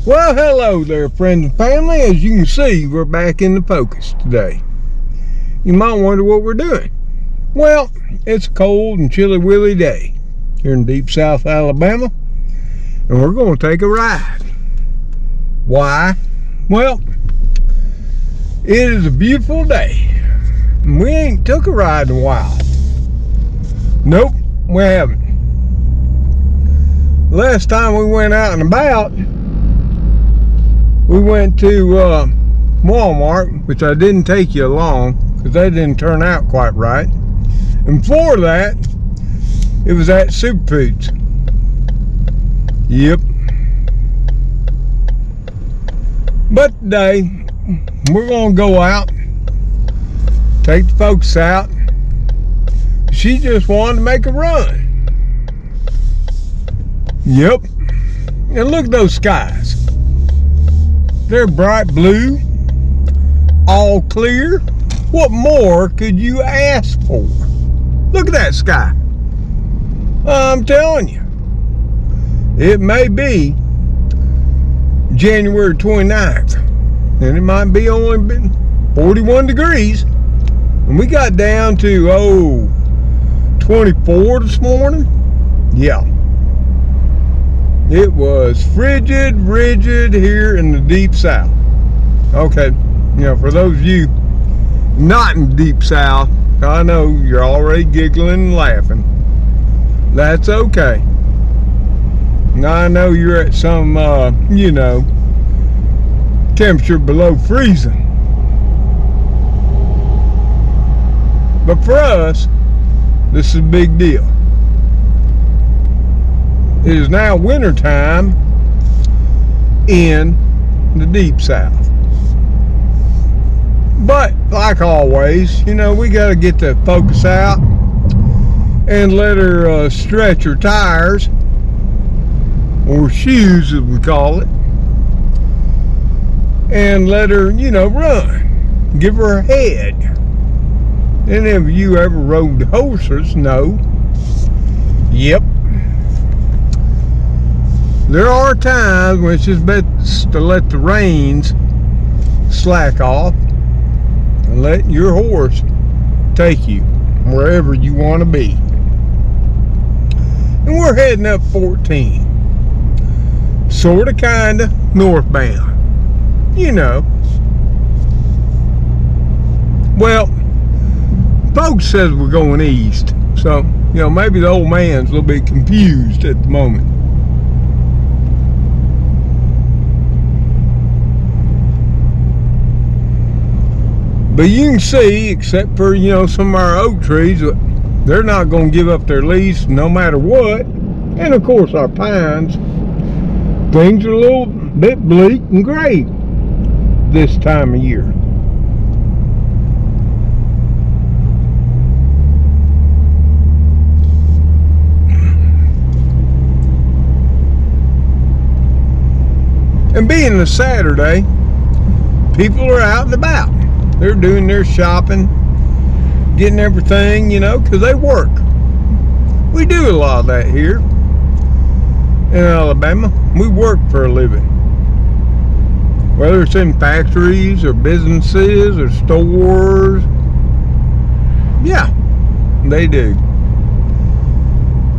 Well, hello there, friends and family. As you can see, we're back in the focus today. You might wonder what we're doing. Well, it's a cold and chilly willy day here in deep South Alabama, and we're going to take a ride. Why? Well, it is a beautiful day, and we ain't took a ride in a while. Nope, we haven't. Last time we went out and about, we went to Walmart, which I didn't take you along because that didn't turn out quite right. And before that, it was at Superfoods. Yep. But today, we're going to go out, take the folks out. She just wanted to make a run. Yep. And look at those skies. They're bright blue, all clear. What more could you ask for? Look at that sky. I'm telling you, it may be January 29th, and it might be only been 41 degrees. And we got down to, 24 this morning. Yeah. It was rigid here in the deep south. Okay, for those of you not in the deep south, I know you're already giggling and laughing. That's okay. I know you're at some, temperature below freezing. But for us, this is a big deal. It is now winter time in the deep south. But like always, we got to get the focus out and let her stretch her tires, or shoes as we call it, and let her, run. Give her a head. Any of you ever rode horses know. Yep. There are times when it's just best to let the reins slack off and let your horse take you wherever you want to be. And we're heading up 14. Sorta, kinda, northbound. Well, folks says we're going east. So, maybe the old man's a little bit confused at the moment. But you can see, except for, some of our oak trees, they're not going to give up their leaves no matter what. And of course our pines, things are a little bit bleak and gray this time of year. And being a Saturday, people are out and about. They're doing their shopping, getting everything, because they work. We do a lot of that here in Alabama. We work for a living. Whether it's in factories or businesses or stores. Yeah, they do.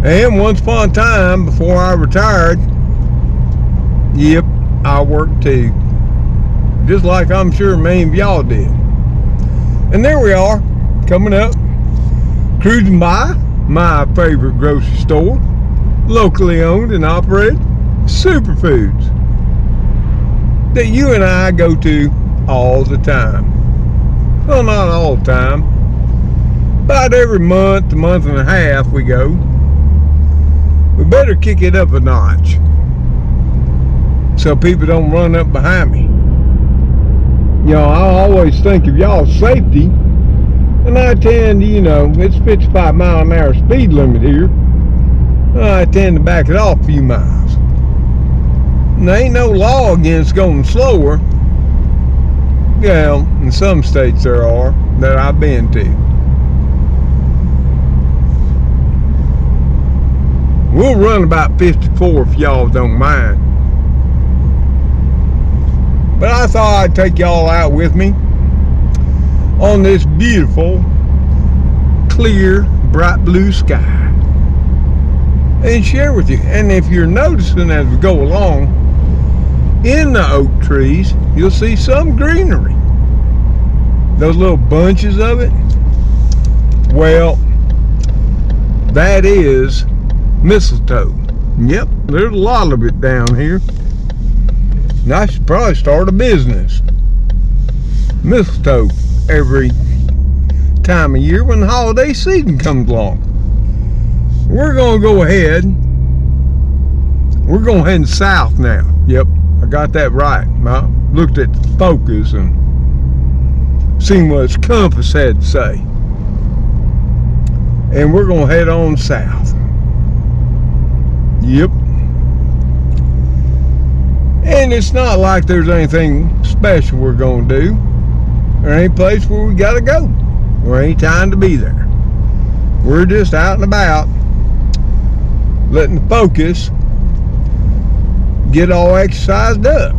And once upon a time, before I retired, yep, I worked too. Just like I'm sure many of y'all did. And there we are, coming up, cruising by my favorite grocery store, locally owned and operated, Superfoods, that you and I go to all the time. Well, not all the time. About every month, a month and a half we go. We better kick it up a notch so people don't run up behind me. I always think of y'all's safety, and I tend to, it's 55 mile an hour speed limit here. I tend to back it off a few miles. And there ain't no law against going slower. Well, in some states there are, that I've been to. We'll run about 54 if y'all don't mind. But I thought I'd take y'all out with me on this beautiful, clear, bright blue sky and share with you. And if you're noticing as we go along, in the oak trees, you'll see some greenery. Those little bunches of it, well, that is mistletoe. Yep, there's a lot of it down here. And I should probably start a business. Mistletoe every time of year when the holiday season comes along. We're going to go ahead. We're going heading south now. Yep, I got that right. I looked at the focus and seen what its compass had to say. And we're going to head on south. Yep. And it's not like there's anything special we're going to do, or any place where we got to go, or any time to be there. We're just out and about, letting the focus get all exercised up.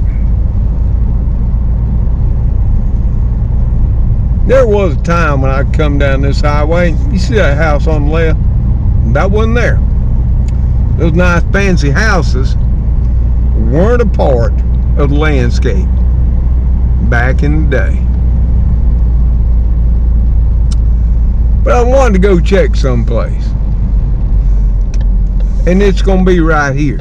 There was a time when I'd come down this highway, you see that house on the left? That wasn't there. Those nice fancy houses weren't a part of the landscape back in the day. But I wanted to go check someplace. And it's going to be right here.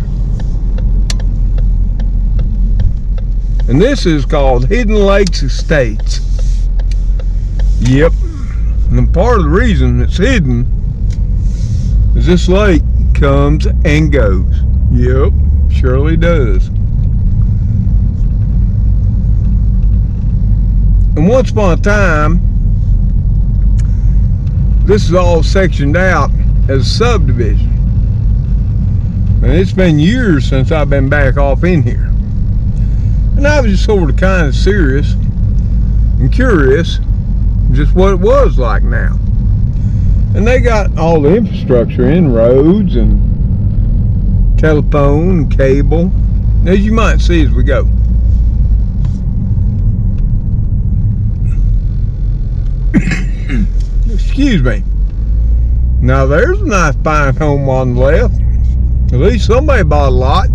And this is called Hidden Lakes Estates. Yep. And part of the reason it's hidden is this lake comes and goes. Yep, surely does. And once upon a time, this is all sectioned out as a subdivision. And it's been years since I've been back off in here. And I was just sort of kind of serious and curious just what it was like now. And they got all the infrastructure in, roads and telephone and cable, as you might see as we go. Excuse me. Now there's a nice fine home on the left. At least somebody bought a lot.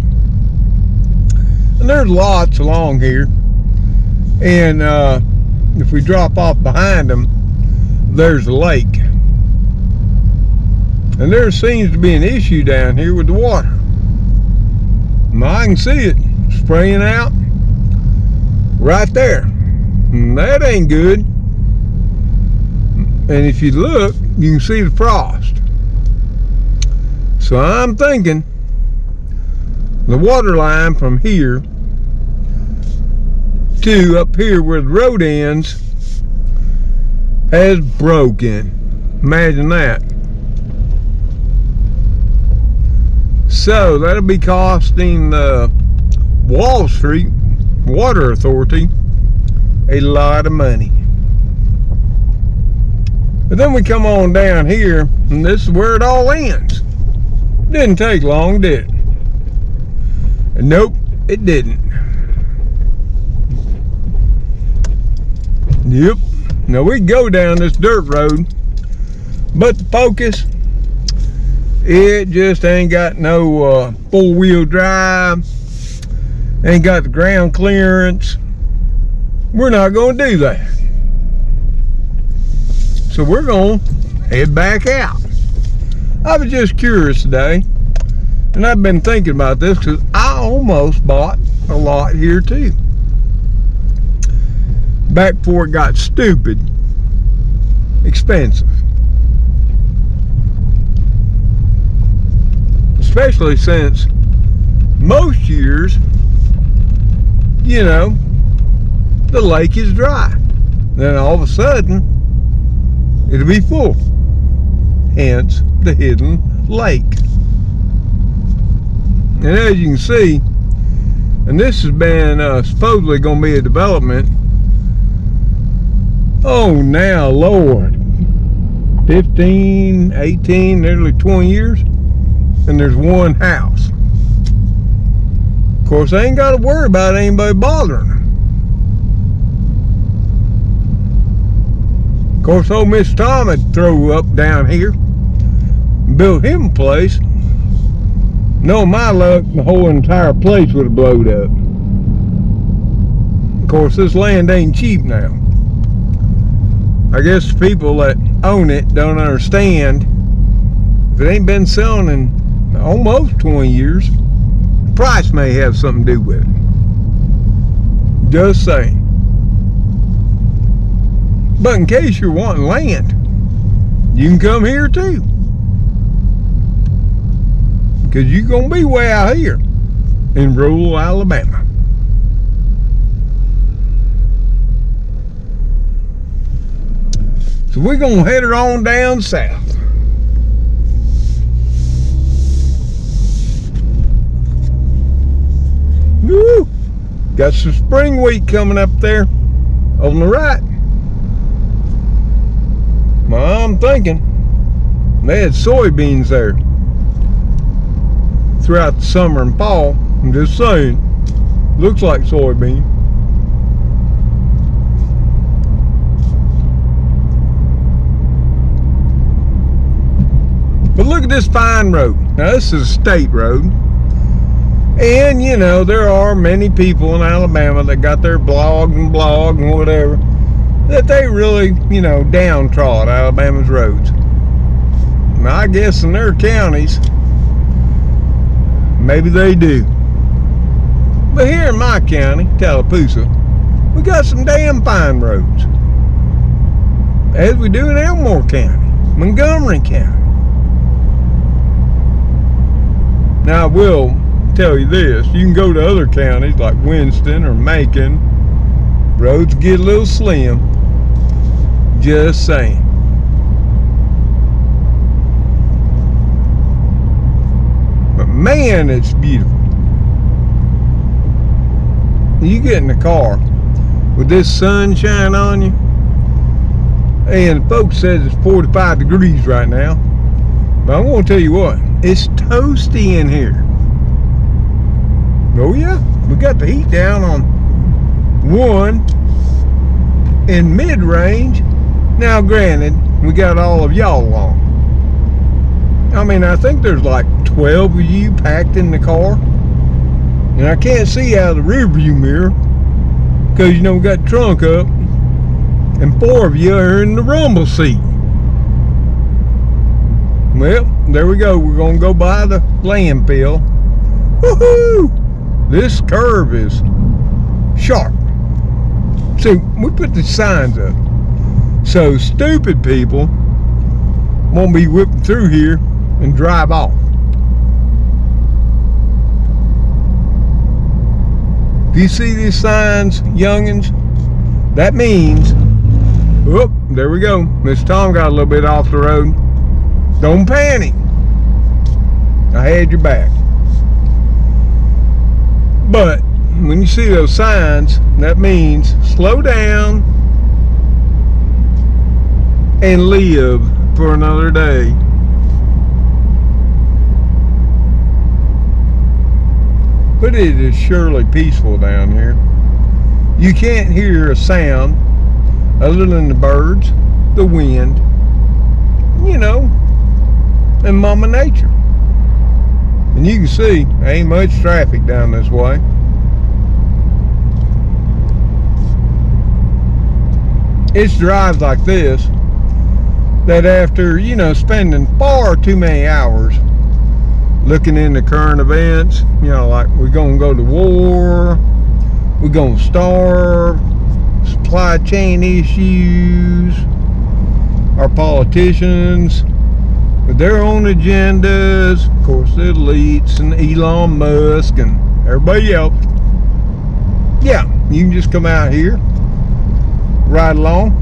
And there's lots along here. And if we drop off behind them, there's a lake. And there seems to be an issue down here with the water. Now, I can see it spraying out right there. And that ain't good. And if you look, you can see the frost. So I'm thinking the water line from here to up here where the road ends has broken. Imagine that. So that'll be costing the Wall Street Water Authority a lot of money. But then we come on down here, and this is where it all ends. Didn't take long, did it? And nope, it didn't. Yep. Now we go down this dirt road, but the Focus, it just ain't got no four-wheel drive, ain't got the ground clearance. We're not going to do that. So we're going to head back out. I was just curious today, and I've been thinking about this because I almost bought a lot here too. Back before it got stupid expensive. Especially since most years, you know, the lake is dry. Then all of a sudden, it'll be full. Hence, the hidden lake. And as you can see, and this has been supposedly going to be a development, oh now, Lord, 15, 18, nearly 20 years, and there's one house. Of course, I ain't got to worry about anybody bothering them. Of course, old Miss Tom had throw up down here, built him a place. No, my luck, the whole entire place would have blowed up. Of course, this land ain't cheap now. I guess people that own it don't understand. If it ain't been selling in almost 20 years, the price may have something to do with it. Just saying. But in case you're wanting land, you can come here too. Because you're going to be way out here in rural Alabama. So we're going to head her on down south. Woo! Got some spring wheat coming up there on the right. Well, I'm thinking they had soybeans there throughout the summer and fall. I'm just saying, looks like soybean. But look at this fine road. Now this is a state road. And you know, there are many people in Alabama that got their blog and whatever, that they really, you know, downtrod Alabama's roads. Now I guess in their counties, maybe they do. But here in my county, Tallapoosa, we got some damn fine roads. As we do in Elmore County, Montgomery County. Now I will tell you this, you can go to other counties like Winston or Macon, roads get a little slim. Just saying. But man, it's beautiful. You get in the car with this sunshine on you, and folks says it's 45 degrees right now, but I'm going to tell you what, it's toasty in here. Oh yeah, we got the heat down on 1 in mid-range. Now granted, we got all of y'all on. I mean, I think there's like 12 of you packed in the car. And I can't see out of the rear view mirror because, you know, we got the trunk up. And 4 of you are in the rumble seat. Well, there we go. We're going to go by the landfill. Woohoo! This curve is sharp. See, we put the signs up so stupid people won't be whipping through here and drive off. If you see these signs, youngins, that means, oh, there we go. Miss Tom got a little bit off the road. Don't panic. I had your back. But when you see those signs, that means slow down and live for another day. But it is surely peaceful down here. You can't hear a sound other than the birds, the wind, you know, and Mama Nature. And you can see, there ain't much traffic down this way. It's drives like this that after, you know, spending far too many hours looking into current events, you know, like we're gonna go to war, we're gonna starve, supply chain issues, our politicians with their own agendas, of course the elites and Elon Musk and everybody else. Yeah, you can just come out here, ride along,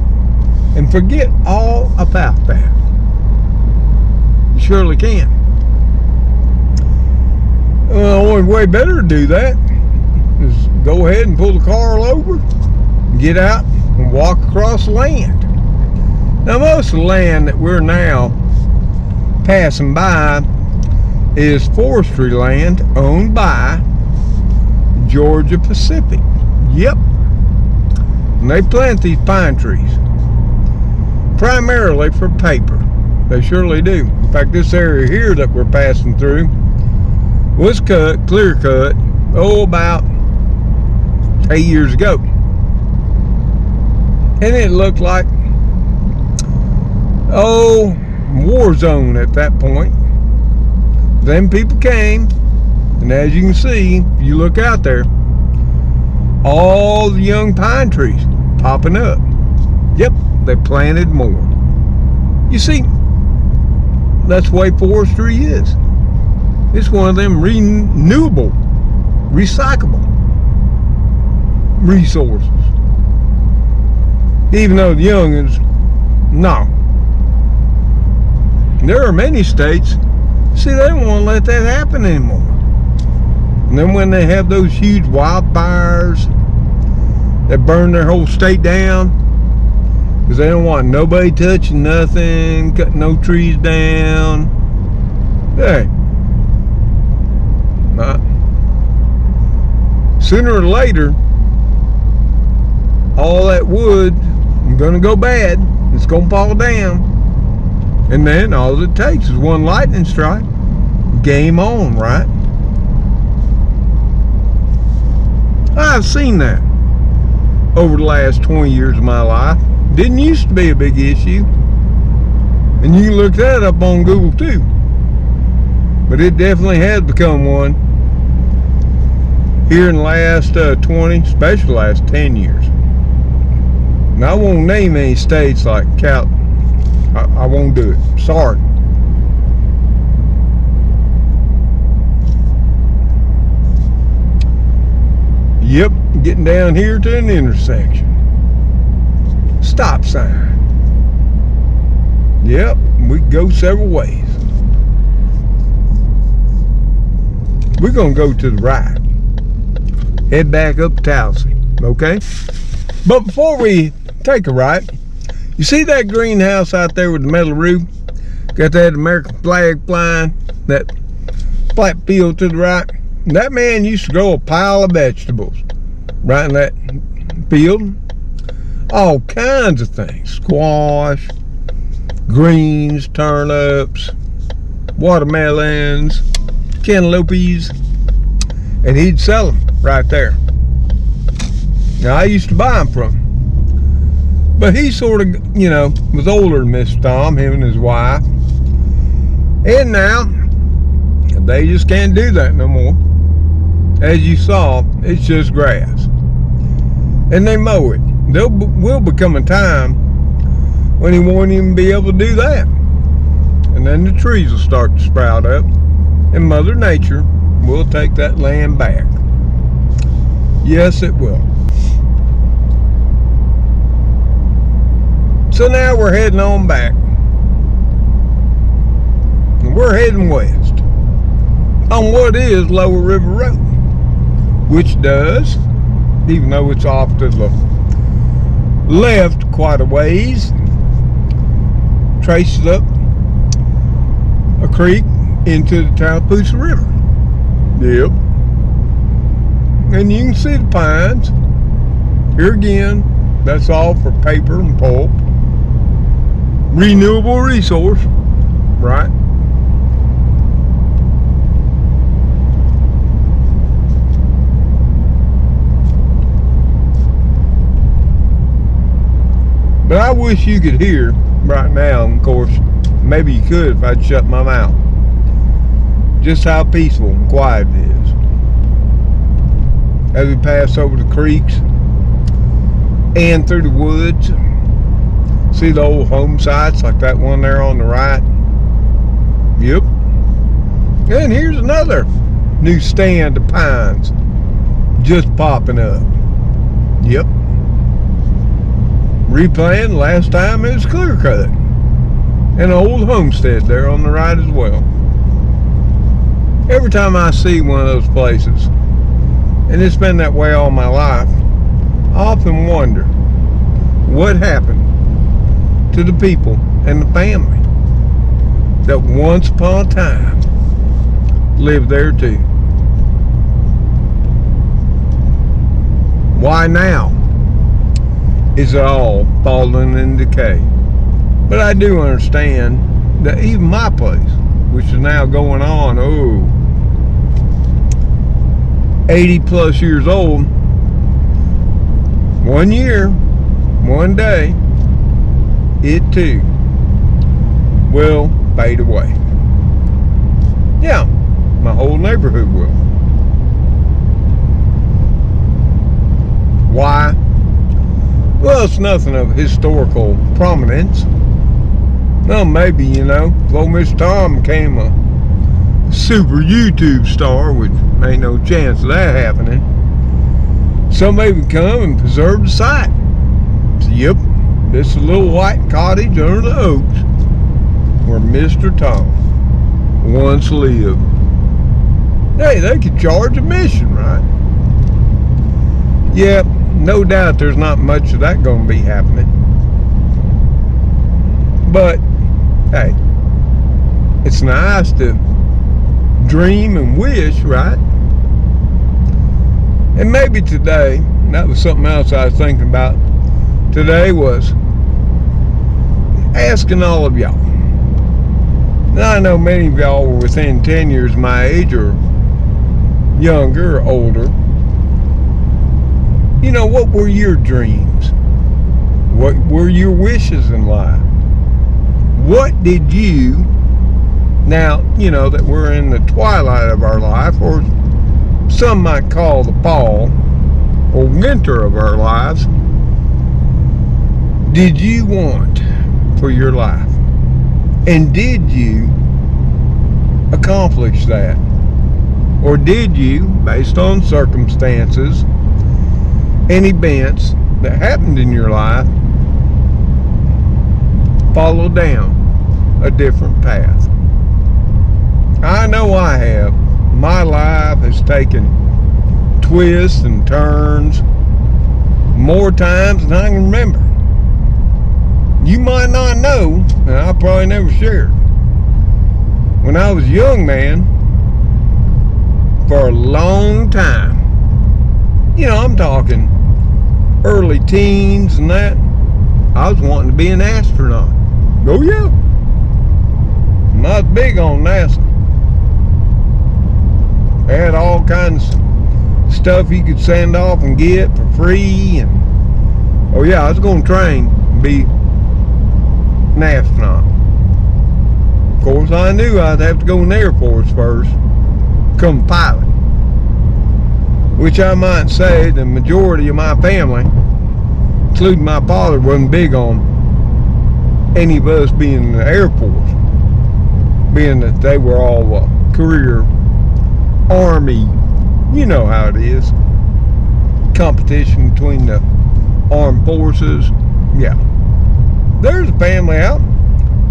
and forget all about that. You surely can. The only way better to do that is go ahead and pull the car over, get out, and walk across the land. Now most of the land that we're now passing by is forestry land owned by Georgia Pacific. Yep. And they plant these pine trees. primarily for paper. They surely do. In fact, this area here that we're passing through was cut, clear cut, about 8 years ago. And it looked like, war zone at that point. Then people came, and as you can see, if you look out there, all the young pine trees popping up. Yep, they planted more. You see, that's the way forestry is. It's one of them renewable, recyclable resources. Even though the youngins, no. There are many states, see, they don't want to let that happen anymore. And then when they have those huge wildfires that burn their whole state down, because they don't want nobody touching nothing, cutting no trees down. Hey, sooner or later, all that wood is going to go bad. It's going to fall down. And then all it takes is one lightning strike. Game on, right? I've seen that over the last 20 years of my life. Didn't used to be a big issue. And you can look that up on Google too. But it definitely has become one here in the last 20, especially the last 10 years. And I won't name any states like Cal. I won't do it. Sorry. Yep, getting down here to an intersection. Stop sign. Yep, we can go several ways. We're going to go to the right. Head back up to Tallahassee, okay? But before we take a right, you see that greenhouse out there with the metal roof? Got that American flag flying, that flat field to the right. That man used to grow a pile of vegetables right in that field. All kinds of things. Squash, greens, turnips, watermelons, cantaloupes, and he'd sell them right there. Now, I used to buy them from him. But he sort of, was older than Miss Tom, him and his wife. And now, they just can't do that no more. As you saw, it's just grass. And they mow it. There will become a time when he won't even be able to do that. And then the trees will start to sprout up. And Mother Nature will take that land back. Yes, it will. So now we're heading on back. And we're heading west on what is Lower River Road, which does, even though it's off to the left quite a ways, traces up a creek into the Tallapoosa River. Yep. And you can see the pines. Here again, that's all for paper and pulp. Renewable resource, right? But I wish you could hear right now, of course, maybe you could if I'd shut my mouth, just how peaceful and quiet it is. As we pass over the creeks and through the woods. See the old home sites like that one there on the right? Yep. And here's another new stand of pines just popping up. Yep. Replanted last time it was clear cut. And an old homestead there on the right as well. Every time I see one of those places, and it's been that way all my life, I often wonder what happened to the people and the family that once upon a time lived there too. Why now is it all falling in decay? But I do understand that even my place, which is now going on, 80 plus years old, 1 year, 1 day, it too will fade away. Yeah, my whole neighborhood will. Why? Well, it's nothing of historical prominence. Well, maybe, if old Mr. Tom became a super YouTube star, which ain't no chance of that happening, somebody would come and preserve the site. So, yep, this is a little white cottage under the oaks where Mr. Tom once lived. Hey, they could charge admission, right? Yep, no doubt there's not much of that going to be happening. But, hey, it's nice to dream and wish, right? And maybe today, that was something else I was thinking about today, was asking all of y'all. Now, I know many of y'all were within 10 years of my age, or younger, or older. What were your dreams? What were your wishes in life? What did you, now, that we're in the twilight of our life, or some might call the fall or winter of our lives, did you want for your life? And did you accomplish that? Or did you, based on circumstances and events that happened in your life, follow down a different path? I know I have. My life has taken twists and turns more times than I can remember. You might not know, and I probably never shared. When I was a young man, for a long time, I'm talking early teens and that, I was wanting to be an astronaut. Oh yeah. And I was big on NASA. They had all kinds of stuff you could send off and get for free, and oh yeah, I was going to train and be an astronaut. Of course, I knew I'd have to go in the Air Force first, become a pilot. Which I might say the majority of my family, including my father, wasn't big on any of us being in the Air Force, being that they were all career Army. You know how it is. Competition between the armed forces. Yeah. There's a family out,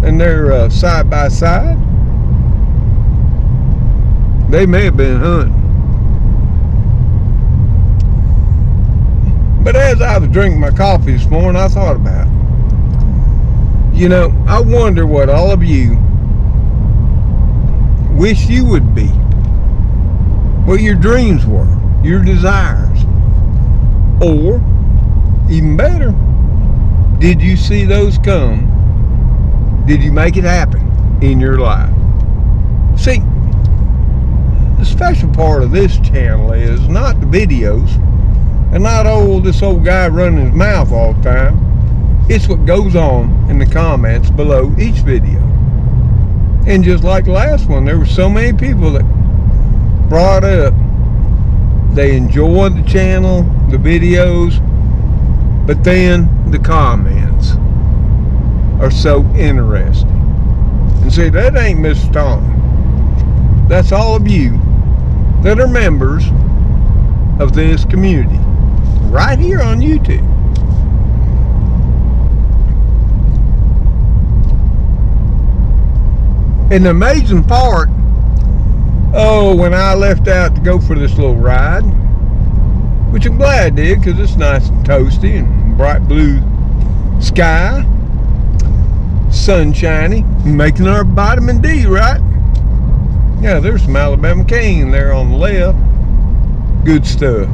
and they're side by side. They may have been hunting. But as I was drinking my coffee this morning, I thought about it. I wonder what all of you wish you would be. What your dreams were, your desires. Or, even better, did you see those come? Did you make it happen in your life? See, the special part of this channel is not the videos, and not this old guy running his mouth all the time. It's what goes on in the comments below each video. And just like the last one, there were so many people that brought up they enjoyed the channel, the videos, but then the comments are so interesting. And see, that ain't Mr. Tom. That's all of you that are members of this community right here on YouTube. And the amazing part, when I left out to go for this little ride, which I'm glad I did because it's nice and toasty and bright blue sky, sunshiny, making our vitamin D, right? Yeah, there's some Alabama cane there on the left. Good stuff.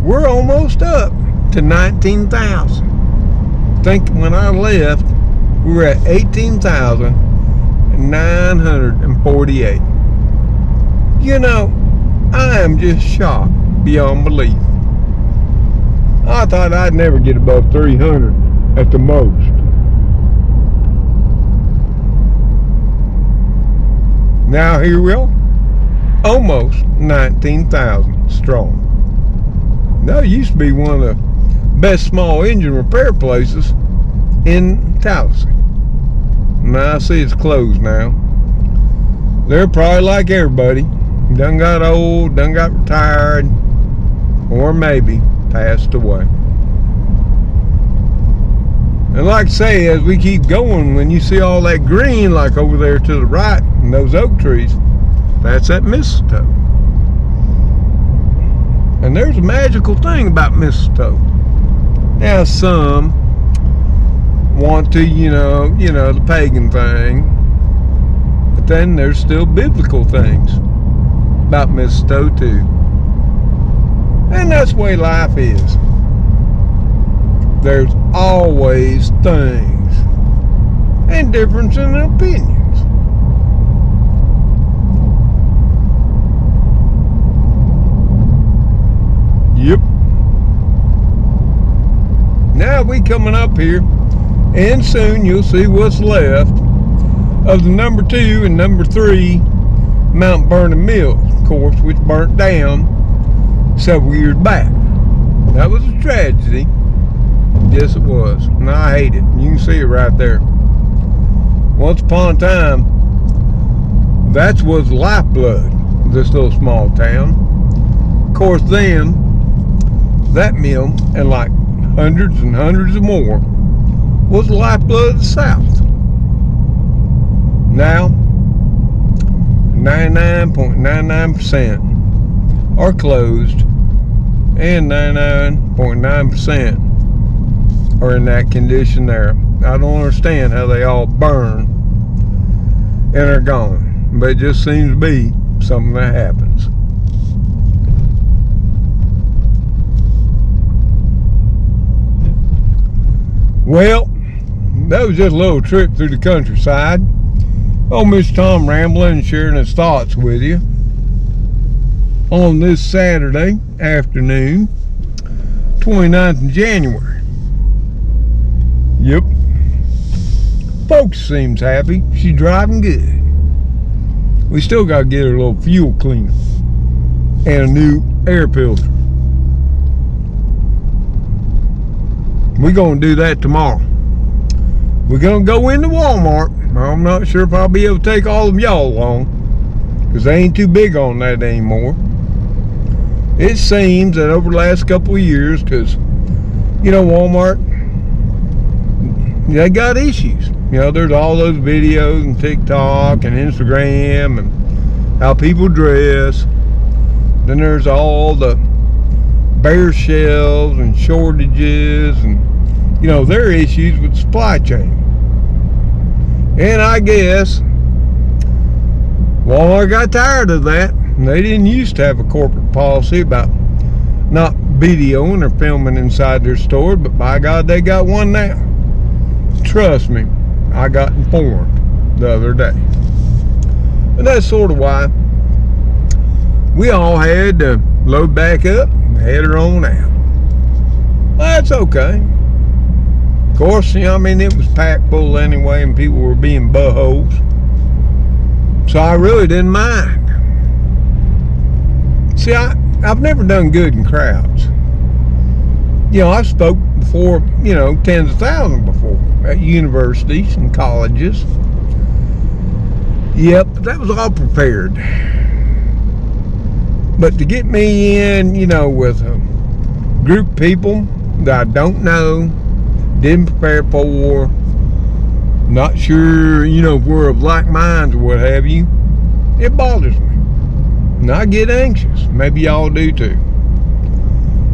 We're almost up to 19,000. I think when I left, we were at 18,948. You know, I am just shocked beyond belief. I thought I'd never get above 300 at the most. Now here we are, almost 19,000 strong. That used to be one of the best small engine repair places in Tallahassee. Now I see it's closed now. They're probably like everybody, done got old, done got retired, or maybe passed away. And like I say, as we keep going, when you see all that green, like over there to the right, and those oak trees, that's that mistletoe. And there's a magical thing about mistletoe. Now some want to, you know, the pagan thing, but then there's still biblical things about mistletoe too. And that's the way life is. There's always things and difference in opinions. Yep. Now we coming up here, and soon you'll see what's left of the number 2 and number 3 Mount Vernon Mills, of course, which burnt down several years back. That was a tragedy. Yes, it was. And I hate it. You can see it right there. Once upon a time, that was the lifeblood of this little small town. Of course, then, that mill, and like hundreds and hundreds of more, was the lifeblood of the South. Now, 99.99% are closed, and 99.9% are in that condition there. I don't understand how they all burn and are gone, but it just seems to be something that happens. Well, that was just a little trip through the countryside. Old Mr. Tom rambling and sharing his thoughts with you on this Saturday afternoon, 29th of January. Yep. Folks seems happy. She's driving good. We still got to get her a little fuel cleaner and a new air filter. We're going to do that tomorrow. We're going to go into Walmart. I'm not sure if I'll be able to take all of y'all along, because they ain't too big on that anymore. It seems that over the last couple of years, because, you know, Walmart, they got issues. You know, there's all those videos and TikTok and Instagram and how people dress. Then there's all the bare shelves and shortages and, you know, their issues with supply chain. And I guess Walmart got tired of that. They didn't used to have a corporate policy about not videoing or filming inside their store, but by God, they got one now. Trust me, I got informed the other day. And that's sort of why we all had to load back up and head her on out. That's okay. Of course, you know, I mean, it was packed full anyway, and people were being buttholes. So I really didn't mind. See, I've never done good in crowds. You know, I've spoke before, you know, tens of thousands before at universities and colleges. Yep, that was all prepared. But to get me in, you know, with a group of people that I don't know, didn't prepare for, not sure, you know, if we're of like minds or what have you, it bothers me. And I get anxious. Maybe y'all do too.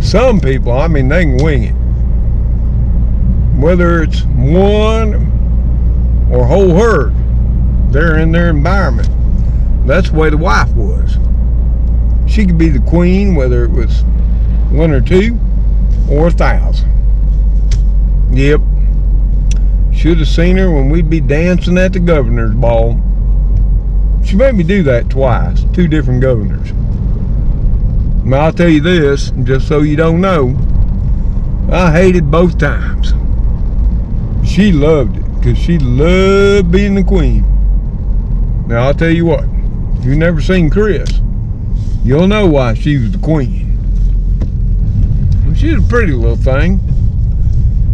Some people, I mean, they can wing it. Whether it's one or whole herd, they're in their environment. That's the way the wife was. She could be the queen, whether it was one or two, or 1,000. Yep. Should have seen her when we'd be dancing at the governor's ball. She made me do that twice, 2 different governors. Now I'll tell you this, just so you don't know, I hated both times. She loved it, because she loved being the queen. Now I'll tell you what, if you've never seen Chris, you'll know why she was the queen. She's a pretty little thing,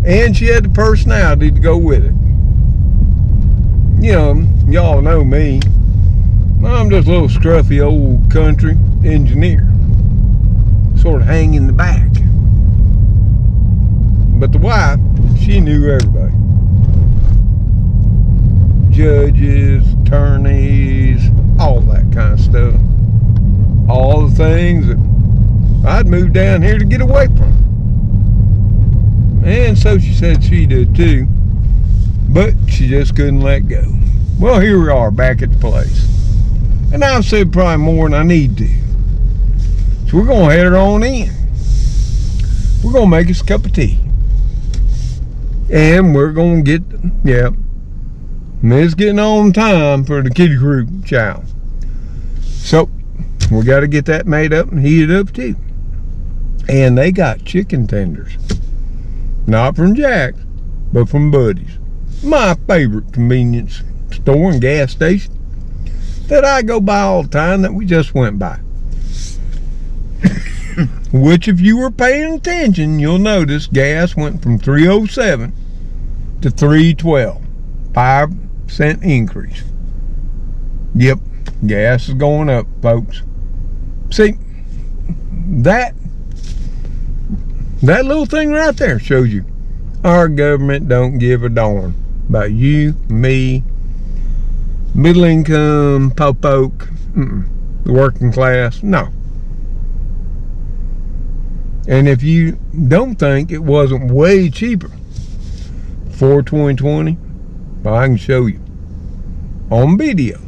and she had the personality to go with it. You know, y'all know me. I'm just a little scruffy old country engineer, sort of hang in the back. But the wife, she knew everybody. Judges, attorneys, all that kind of stuff. All the things that I'd moved down here to get away from. And so she said she did too. But she just couldn't let go. Well, here we are back at the place. And I've said probably more than I need to. So we're going to head her on in. We're going to make us a cup of tea. And we're going to get, it's getting on time for the kiddie crew chow. So we got to get that made up and heated up too. And they got chicken tenders. Not from Jack's, but from Buddy's. My favorite convenience store and gas station that I go by all the time, that we just went by. Which, if you were paying attention, you'll notice gas went from $3.07 to $3.12. 5-cent increase. Yep, gas is going up, folks. See, that little thing right there shows you our government don't give a darn about you, me, middle income, po-poke, the working class. No. And if you don't think it wasn't way cheaper for 2020, well, I can show you on video,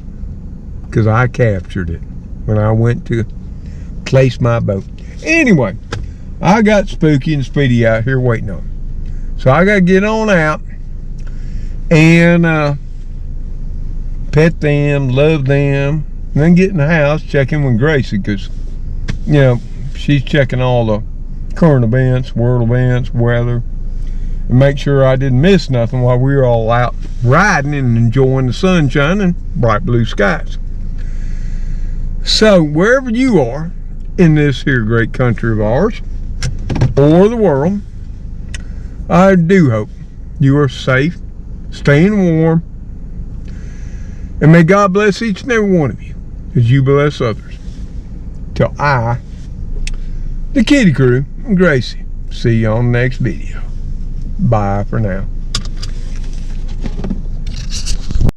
because I captured it when I went to place my boat. Anyway, I got Spooky and Speedy out here waiting on me. So I got to get on out and pet them, love them, and then get in the house, check in with Gracie, because, she's checking all the current events, world events, weather, and make sure I didn't miss nothing while we were all out riding and enjoying the sunshine and bright blue skies. So wherever you are in this here great country of ours, or the world, I do hope you are safe, staying warm, and may God bless each and every one of you as you bless others. Till I, the kiddie crew, and Gracie, see you on the next video. Bye for now.